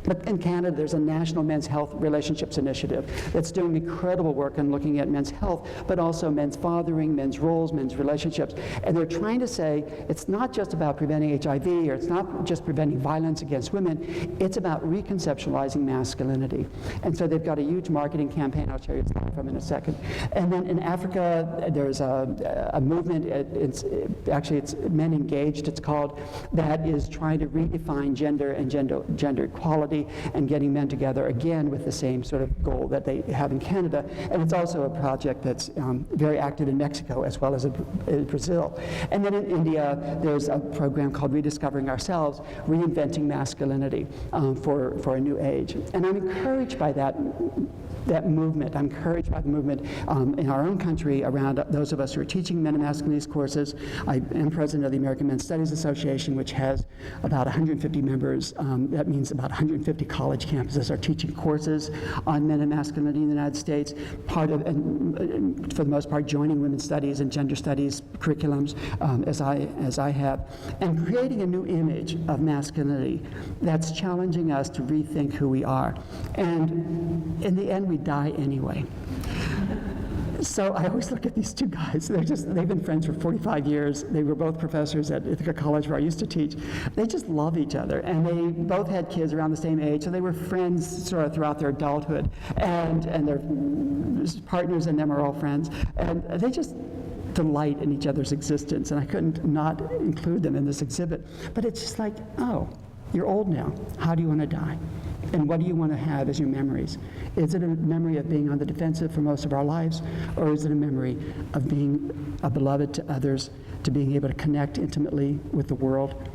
but in Canada, there's a National Men's Health Relationships Initiative that's doing incredible work in looking at men's health, but also men's fathering, men's roles, men's relationships. And they're trying to say it's not just about preventing HIV, or it's not just preventing violence against women, it's about reconceptualizing masculinity. And so they've got a huge marketing campaign. I'll share you from in a second. And then in Africa, there's a movement, it's Men Engaged, it's called, that is trying to redefine gender and gender equality and getting men together again with the same sort of goal that they have in Canada. And it's also a project that's very active in Mexico as well as in Brazil. And then in India, there's a program called Rediscovering Ourselves, Reinventing Masculinity for a new age. And I'm encouraged by that movement. I'm encouraged by the movement in our own country around those of us who are teaching men and masculinities courses. I am president of the American Men's Studies Association, which has about 150 members. That means about 150 college campuses are teaching courses on men and masculinity in the United States, and for the most part joining women's studies and gender studies curriculums as I have, and creating a new image of masculinity that's challenging us to rethink who we are. And in the end, we die anyway. So I always look at these two guys. They've been friends for 45 years. They were both professors at Ithaca College where I used to teach. They just love each other. And they both had kids around the same age, so they were friends sort of throughout their adulthood. And their partners and them are all friends. And they just delight in each other's existence. And I couldn't not include them in this exhibit. But it's just like, oh, you're old now. How do you want to die? And what do you want to have as your memories? Is it a memory of being on the defensive for most of our lives, or is it a memory of being a beloved to others, to being able to connect intimately with the world?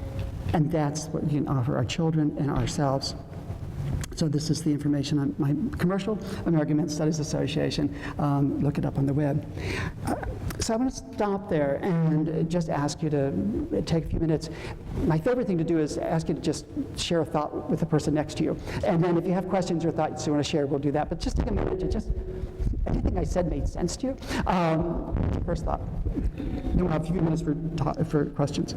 And that's what we can offer our children and ourselves. So this is the information on my commercial, American Men's Studies Association. Look it up on the web. So I want to stop there and just ask you to take a few minutes. My favorite thing to do is ask you to just share a thought with the person next to you. And then if you have questions or thoughts you want to share, we'll do that. But just take a minute to just, anything I said made sense to you? First thought. Then we'll have a few minutes for questions.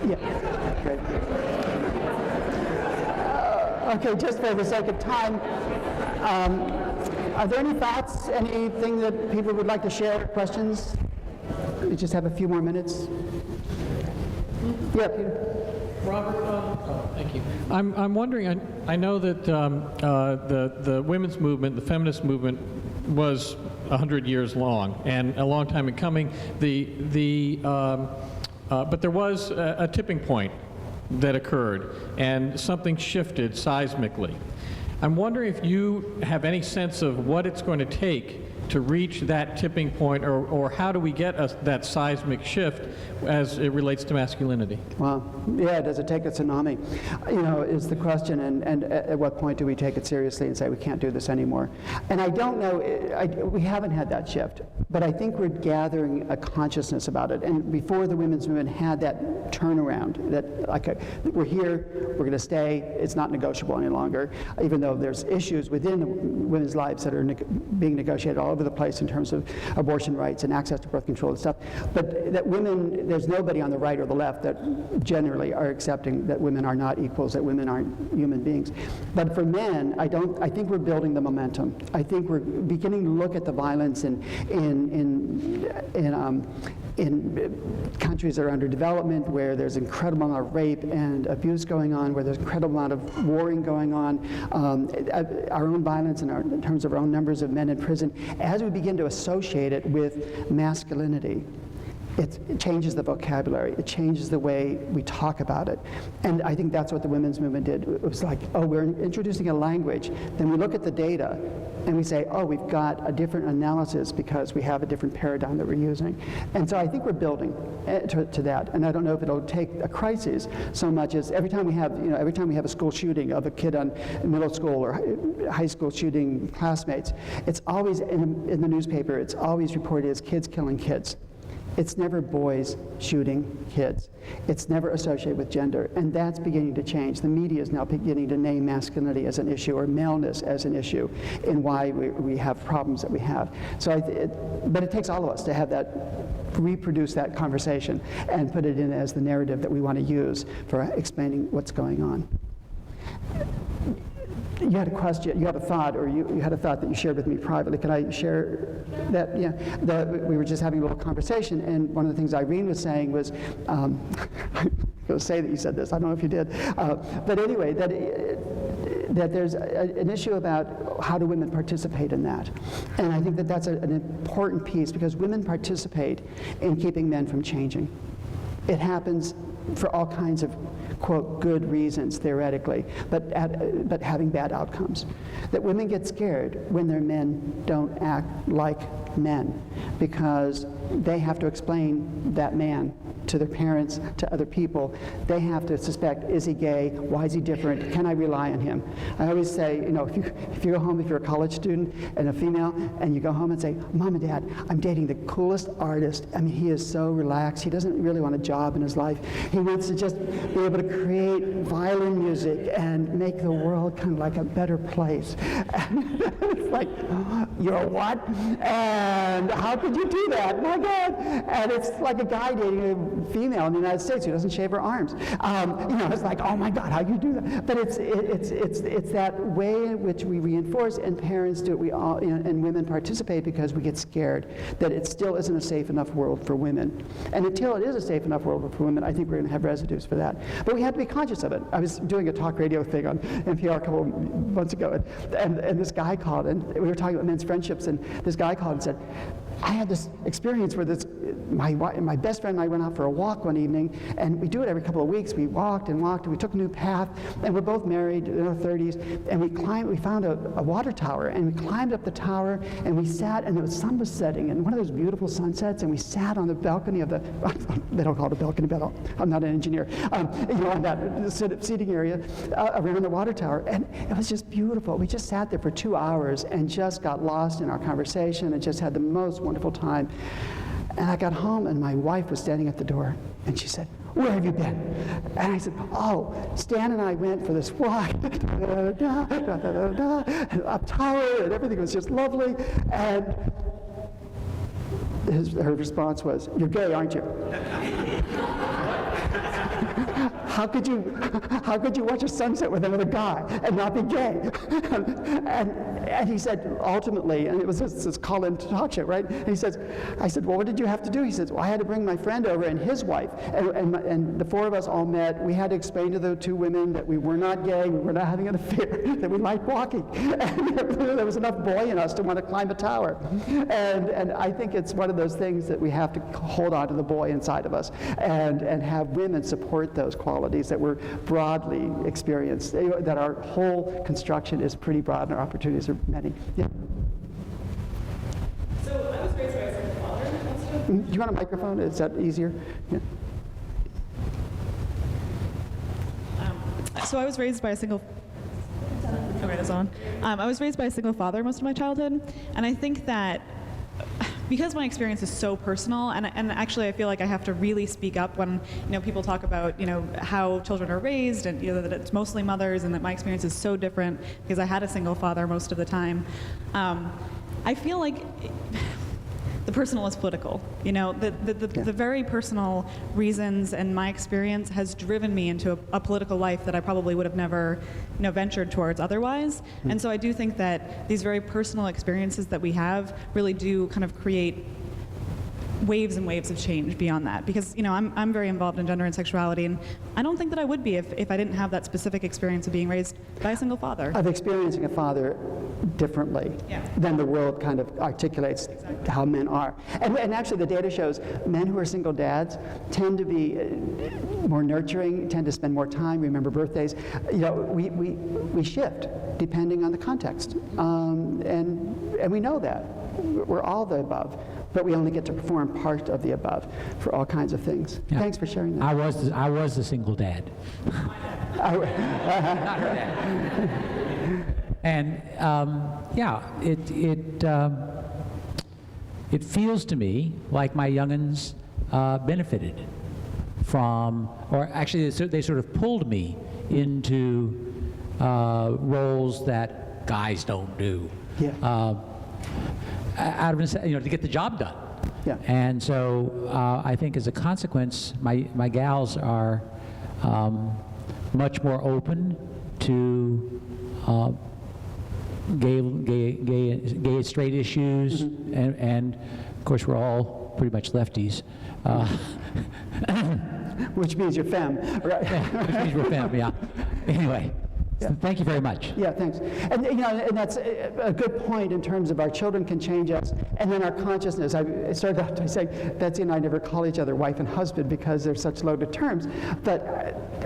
Yeah, great. Okay, just for the sake of time, are there any thoughts, anything that people would like to share, questions? We just have a few more minutes. Yeah, Peter. Robert, thank you. I'm wondering, I know that the women's movement, the feminist movement, was 100 years long and a long time in coming. But there was a tipping point that occurred and something shifted seismically. I'm wondering if you have any sense of what it's going to take to reach that tipping point, or how do we get that seismic shift as it relates to masculinity? Well, yeah, does it take a tsunami? You know, is the question, and at what point do we take it seriously and say we can't do this anymore? And I don't know, we haven't had that shift, but I think we're gathering a consciousness about it. And before the women's movement had that turnaround, that we're here, we're going to stay, it's not negotiable any longer, even though there's issues within the women's lives that are being negotiated all over the place in terms of abortion rights and access to birth control and stuff. But that women, there's nobody on the right or the left that generally are accepting that women are not equals, that women aren't human beings. But for men, I think we're building the momentum. I think we're beginning to look at the violence in countries that are under development, where there's an incredible amount of rape and abuse going on, where there's an incredible amount of warring going on, our own violence in terms of our own numbers of men in prison. As we begin to associate it with masculinity, it changes the vocabulary. It changes the way we talk about it. And I think that's what the women's movement did. It was like, oh, we're introducing a language. Then we look at the data and we say, oh, we've got a different analysis because we have a different paradigm that we're using. And so I think we're building to that. And I don't know if it'll take a crisis so much as every time we have a school shooting of a kid on middle school or high school shooting classmates, it's always in the newspaper, it's always reported as kids killing kids. It's never boys shooting kids. It's never associated with gender, and that's beginning to change. The media is now beginning to name masculinity as an issue, or maleness as an issue, in why we have problems that we have. So, but it takes all of us to have that, reproduce that conversation and put it in as the narrative that we want to use for explaining what's going on. You had a question, you had a thought, or you had a thought that you shared with me privately. Can I share that? Yeah, we were just having a little conversation, and one of the things Irene was saying was, I'm going to say that you said this, I don't know if you did, but anyway, that there's an issue about how do women participate in that. And I think that that's an important piece, because women participate in keeping men from changing. It happens for all kinds of, quote, good reasons, theoretically, but having bad outcomes. That women get scared when their men don't act like men, because they have to explain that man to their parents, to other people. They have to suspect, is he gay? Why is he different? Can I rely on him? I always say, you know, if you go home, if you're a college student and a female, and you go home and say, Mom and Dad, I'm dating the coolest artist. I mean, he is so relaxed. He doesn't really want a job in his life. He wants to just be able to create violin music and make the world kind of like a better place. And it's like, you're what? And how could you do that? My God. And it's like a guy dating a female in the United States who doesn't shave her arms. You know, it's like, oh my God, how do you do that? But it's that way in which we reinforce, and parents do it, we all, you know, and women participate because we get scared that it still isn't a safe enough world for women. And until it is a safe enough world for women, I think we're going to have residues for that. But we have to be conscious of it. I was doing a talk radio thing on NPR a couple of months ago, and this guy called, and we were talking about men's friendships, and this guy called and said, I had this experience where my best friend and I went out for a walk one evening, and we do it every couple of weeks. We walked and walked, and we took a new path, and we're both married in our 30s, and we found a water tower, and we climbed up the tower, and we sat, and the sun was setting, and one of those beautiful sunsets, and we sat on the balcony of the, they don't call it a balcony, but I'm not an engineer, you know, on that seating area around the water tower, and it was just beautiful. We just sat there for 2 hours and just got lost in our conversation and just had the most wonderful time. And I got home, and my wife was standing at the door, and she said, where have you been? And I said, oh, Stan and I went for this walk, up tower, and everything was just lovely. And her response was, you're gay, aren't you? how could you watch a sunset with another guy and not be gay? and he said, ultimately, and it was this call-in talk show, right? And he says, I said, well, what did you have to do? He says, well, I had to bring my friend over and his wife, and the four of us all met. We had to explain to the two women that we were not gay, we were not having an affair, that we liked walking, and there was enough boy in us to want to climb a tower. And I think it's one of those things that we have to hold on to the boy inside of us and have women support those qualities that we're broadly experienced, that our whole construction is pretty broad and our opportunities are many. Yeah. So I was raised by a single father. Do you want a microphone? Is that easier? Yeah. So I was raised by a single. Okay, that's on. I was raised by a single father most of my childhood, and I think that because my experience is so personal, and actually I feel like I have to really speak up when people talk about how children are raised, and that it's mostly mothers, and that my experience is so different because I had a single father most of the time. I feel like the personal is political. The very personal reasons and my experience has driven me into a political life that I probably would have never ventured towards otherwise. And so I do think that these very personal experiences that we have really do kind of create waves and waves of change beyond that, because I'm very involved in gender and sexuality, and I don't think that I would be if I didn't have that specific experience of being raised by a single father. Of experiencing a father differently than the world kind of articulates how men are. And actually the data shows men who are single dads tend to be more nurturing, tend to spend more time, remember birthdays. We shift depending on the context. And we know that. We're all the above. But we only get to perform part of the above for all kinds of things. Yeah. Thanks for sharing that. I was the single dad. Not her dad. And it feels to me like my young'uns benefited from, or actually they sort of pulled me into roles that guys don't do. Yeah. Out of to get the job done. Yeah. And so I think as a consequence, my gals are much more open to gay straight issues, and of course we're all pretty much lefties. Which means you're femme, right? Yeah, which means we're femme, yeah. Anyway. So thank you very much. Yeah, thanks. And and that's a good point in terms of our children can change us, and then our consciousness. I started out by saying Betsy and I never call each other wife and husband because they're such loaded terms, but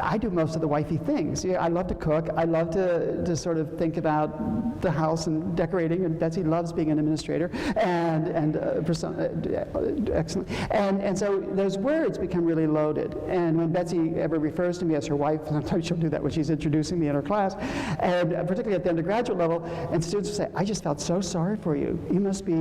I do most of the wifey things. I love to cook. I love to sort of think about the house and decorating, and Betsy loves being an administrator, and excellent. And so those words become really loaded. And when Betsy ever refers to me as her wife, sometimes she'll do that when she's introducing me in her class, and particularly at the undergraduate level, and students will say, I just felt so sorry for you. You must be,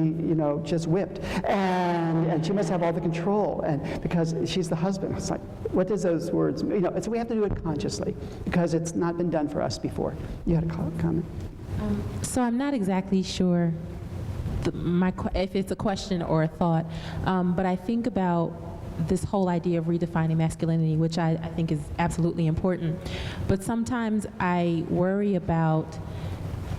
just whipped. And she must have all the control, and because she's the husband. It's like, what does those words mean? So we have to do it consciously, because it's not been done for us before. You had a comment? So I'm not exactly sure if it's a question or a thought, but I think about this whole idea of redefining masculinity, which I think is absolutely important. But sometimes I worry about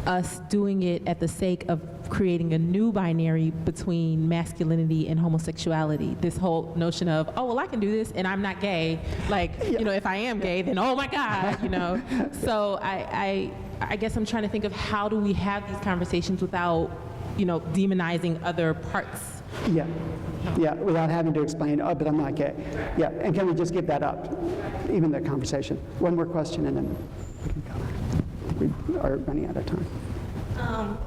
us doing it at the sake of creating a new binary between masculinity and homosexuality. This whole notion of, oh, well, I can do this and I'm not gay. Like, if I am gay, then oh my God, So I guess I'm trying to think of how do we have these conversations without, demonizing other parts. Yeah, without having to explain, oh, but I'm not gay. Yeah, and can we just give that up, even the conversation? One more question, and then we can go. We are running out of time.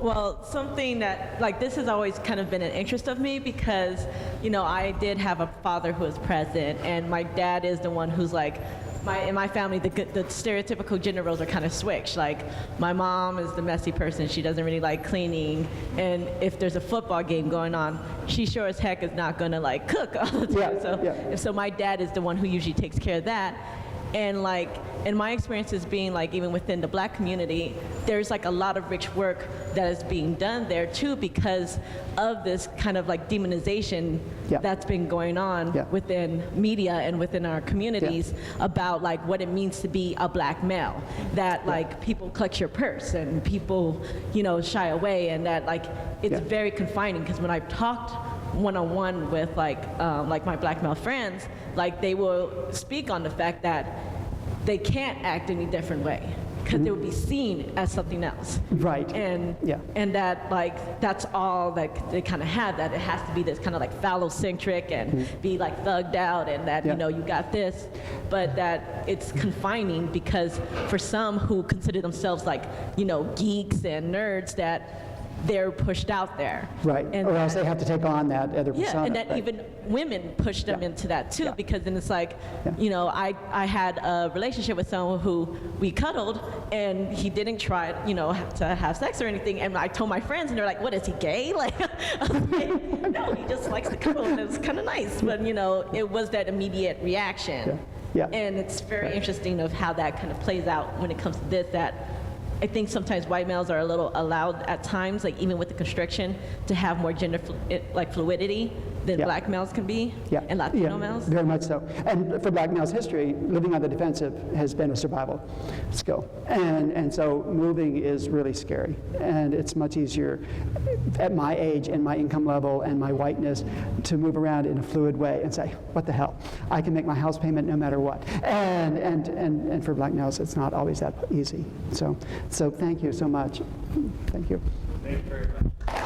Well, something that, this has always kind of been an interest of me because, I did have a father who was present, and my dad is the one who's in my family, the stereotypical gender roles are kind of switched. Like, my mom is the messy person. She doesn't really like cleaning. And if there's a football game going on, she sure as heck is not going to, cook all the time. So my dad is the one who usually takes care of that. And like, in my experiences being like even within the Black community, there's like a lot of rich work that is being done there too because of this kind of like demonization Yeah. that's been going on Yeah. within media and within our communities about like what it means to be a Black male. That like people clutch your purse and people, you know, shy away, and that like it's Yeah. very confining because when I've talked one-on-one with like my Black male friends, like they will speak on the fact that they can't act any different way because they would be seen as something else. Right. And Yeah. and that like that's all like they kind of have, that it has to be this kind of like phallocentric and be like thugged out, and that Yeah. you know you got this, but that it's confining because for some who consider themselves like, you know, geeks and nerds, that they're pushed out there. Right, And or else that- they have to take on that other persona. yeah, and that right. even women push them Yeah. into that too, Yeah. because then it's like, Yeah. you know, I had a relationship with someone who we cuddled, and he didn't try, you know, to have sex or anything, and I told my friends, and they're like, what, is he gay? Like, I was like, no, he just likes to cuddle, and it's kind of nice, but you know, it was that immediate reaction. Yeah. And it's very interesting of how that kind of plays out when it comes to this, that I think sometimes white males are a little allowed at times, like even with the constriction, to have more gender like fluidity than Yeah. Black males can be, Yeah. and Latino Yeah, males. very much so. And for Black males' history, living on the defensive has been a survival skill. And so moving is really scary. And it's much easier at my age and my income level and my whiteness to move around in a fluid way and say, what the hell? I can make my house payment no matter what. And for Black males, it's not always that easy. So thank you so much. Thank you. Thank you very much.